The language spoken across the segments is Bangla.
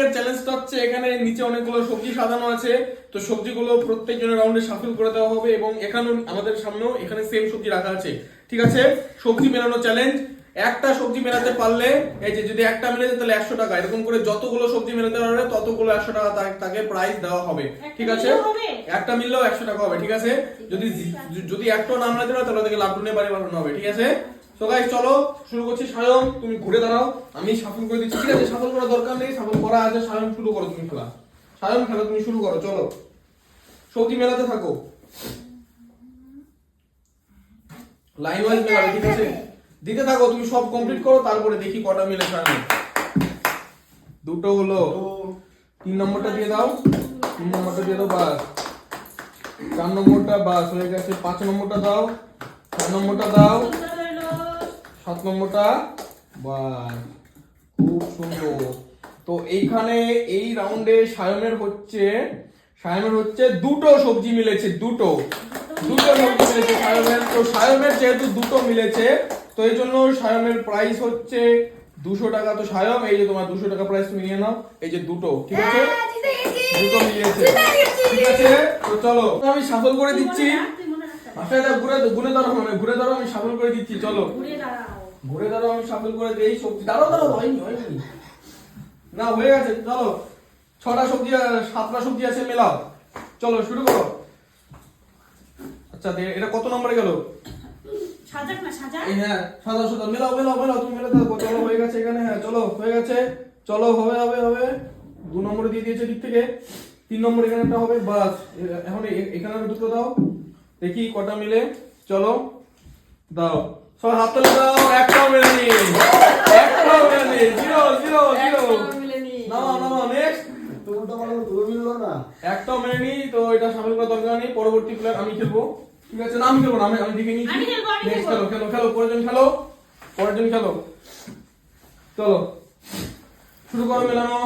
আজকের চ্যালেঞ্জটা হচ্ছে এখানে নিচে অনেকগুলো সবজি সাজানো আছে, তো সবজিগুলো প্রত্যেকজনের রাউন্ডে শাফল করে দেওয়া হবে এবং এখানেও আমাদের সামনেও এখানে সেম সবজি রাখা আছে, ঠিক আছে? সবজি মেলানো চ্যালেঞ্জ। একটা সবজি মেলাতে পারলে এই যে যদি একটা মিলে যায় তাহলে 100 টাকা, এরকম করে যতগুলো সবজি মেলাতে পারবে ততগুলো 100 টাকা তাকে প্রাইজ দেওয়া হবে, ঠিক আছে? একটা মিললেও 100 টাকা হবে, ঠিক আছে? যদি যদি একটাও না মেলাতে পারে তাহলে তাকে লাড্ডু নিয়ে বাড়ি পাঠানো হবে, ঠিক আছে? সো গাইস চলো শুরু করছি। সায়ন তুমি ঘুরে দাঁড়াও, আমি শাফল করে দিচ্ছি, ঠিক আছে? শাফল করার দরকার নেই, শাফল করা আছে। সায়ন শুরু করো, তুমি খেলা। সায়ন খেলা তুমি শুরু করো, চলো সবজি মেলাতে থাকো, লাইন ওয়াইজ মেলাবে, ঠিক আছে? দিতে থাকো, তুমি সব কমপ্লিট করো, তারপরে দেখি কটা মিলে। সায়ন দুটো হলো, 3 নম্বরটা দিয়ে দাও, 3 নম্বরটা দিয়ে দাও, বাস। 4 নম্বরটা বাস হয়ে গেছে। 5 নম্বরটা দাও, 6 নম্বরটা দাও, 7 নম্বরটা, বাস, খুব সুন্দর। তো এইখানে এই রাউন্ডে সায়নের হচ্ছে দুটো সবজি মিলেছে, দুটো সবজি মিলেছে সায়নের। তো সায়নের যেহেতু দুটো মিলেছে তো এই জন্য সায়নের প্রাইস হচ্ছে 200 টাকা। তো সায়ন এই যে তোমার 200 টাকা প্রাইস তুমি নিয়ে নাও, এই যে দুটো, ঠিক আছে? দুটো মিলিয়েছে, ঠিক আছে? তো চলো আমি শাফল করে দিচ্ছি। আচ্ছা এটা ঘুরে দাঁড়াও, ঘুরে দাঁড়াও, আমি শাফল করে দিচ্ছি, চলো ঘুরে দাঁড়াও, আমি শাফল করে দেই। সবজি দাঁড়াও, হয়নি না, হয়ে গেছে। চলো 6টা সবজি, 7টা সবজি আছে, মেলাও, চলো শুরু করো। আচ্ছা এটা কত নম্বরে গেল? হ্যাঁ সাজা মেলাও, তুমি মেলাতে থাকো। চলো হয়ে গেছে এখানে, হ্যাঁ চলো হয়ে গেছে। চলো হবে 2 নম্বরে দিয়ে দিয়েছে দিক থেকে, 3 নম্বর এখানে একটা হবে, বাস। এখন এখানে দুটো দাও, দেখি কটা মিলে। চলো দাও, সব হাত তালি দাও। একটাও মেলেনি, জিরো। নাও নেক্সট। একটাও মেলেনি, তো এটা সামিল করার দরকার নেই। পরবর্তী প্লেয়ার আমি খেলবো, ঠিক আছে? না আমি খেলবো না, আমি দেখে নিয়েছি। নেক্সট খেলো, পরেরজন খেলো। চলো শুরু করো মেলানো।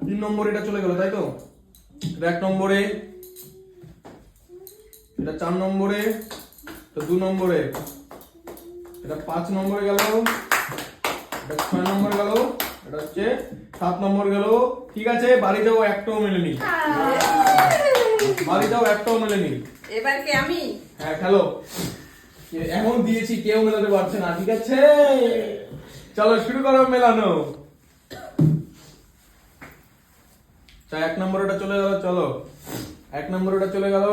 3 নম্বরে এটা চলে গেল, তাই তো? এটা 1 নম্বরে, এটা 4 নম্বরে, এটা 2 নম্বরে, এটা 5 নম্বরে গেল, এটা 6 নম্বরে গেল, এটা হচ্ছে 7 নম্বর গেল, ঠিক আছে? বাড়ি যাও, একটাও মেলেনি। এবার কি আমি? হ্যাঁ খেলো। এখন দিয়েছি, কেউ মেলাতে পারছে না, ঠিক আছে? চলো শুরু করো মেলানো। 1 নম্বরটা চলে গেল, চলো 1 নম্বরটা চলে গেল,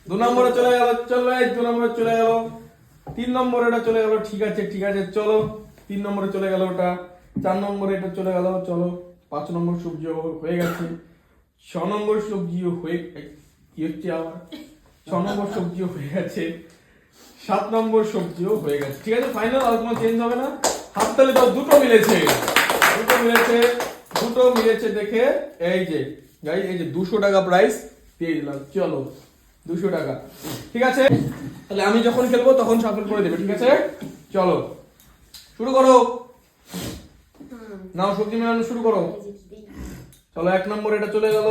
2 নম্বরে চলে গেল, চলো 2 নম্বরে চলে গেল, 3 নম্বরে এটা চলে গেল, ঠিক আছে চলো 3 নম্বরে চলে গেল ওটা, 4 নম্বরে এটা চলে গেল, চলো 5 নম্বর সবজি হয়ে গেছে, 6 নম্বর সবজিও হয়ে কি হচ্ছে আবার, 6 নম্বর সবজিও হয়ে গেছে, 7 নম্বর সবজিও হয়ে গেছে, ঠিক আছে? ফাইনাল, আর কোনো চেঞ্জ হবে না। হাততালি দাও, দুটো মিলেছে দেখে এই যে গাইস, এই যে 200 টাকা প্রাইস দিয়ে দিলাম। চলো 200 টাকা, ঠিক আছে? তাহলে আমি যখন খেলবো তখন শাফল করে দেবে, ঠিক আছে? চলো শুরু করো, নাও সবজি মেলানো শুরু করো। চলো 1 নম্বরে এটা চলে গেল,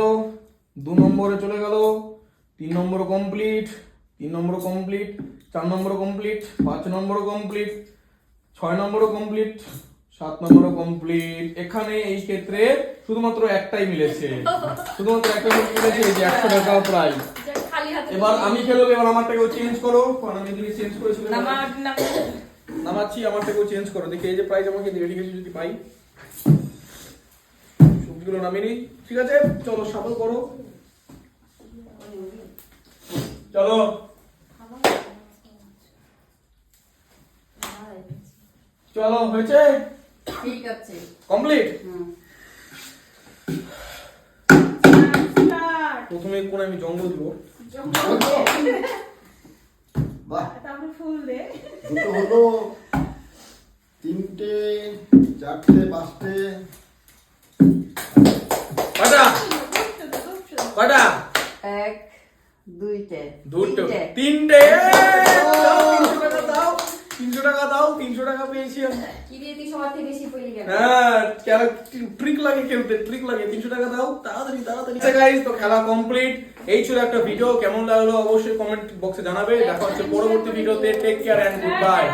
2 নম্বরে চলে গেল, 3 নম্বর কমপ্লিট, 4 নম্বর কমপ্লিট, 5 নম্বর কমপ্লিট, 6 নম্বর কমপ্লিট, 7 নম্বর কমপ্লিট। এখানে এই ক্ষেত্রে শুধুমাত্র একটাই মিলেছে, এই যে 100 টাকা প্রাইস। এবার আমি খেলবো, এবার আমারটাকেও চেঞ্জ করো, কারণ আমি যদি চেঞ্জ করেছিলাম নামাচ্ছি, আমারটাকেও চেঞ্জ করো, দেখি এই যে প্রাইস আমাকে দিয়ে, ঠিক আছে? যদি পাই সবজিগুলো নামিয়ে নিই, ঠিক আছে? চলো শাফল করো, চলো হয়েছে, ঠিক আছে, কমপ্লিট। প্রথমে কোন আমি জঙ্গল দিব, ফুল দে, দুটো হলো, 3টে 4টে 5টে, কটা 1 2টে 3টে। 300 টাকা দাও, 300 টাকা পেয়েছি আমি। কি দিয়ে তুই সবার থেকে বেশি পড়ে গেল? হ্যাঁ ট্রিক লাগে খেলতে, 300 টাকা দাও তাড়াতাড়ি। আচ্ছা গাইস, তো খেলা কমপ্লিট। এই ছিল একটা ভিডিও, কেমন লাগলো অবশ্যই কমেন্ট বক্সে জানাবে। দেখা হচ্ছে পরবর্তী ভিডিওতে। Take care and good by.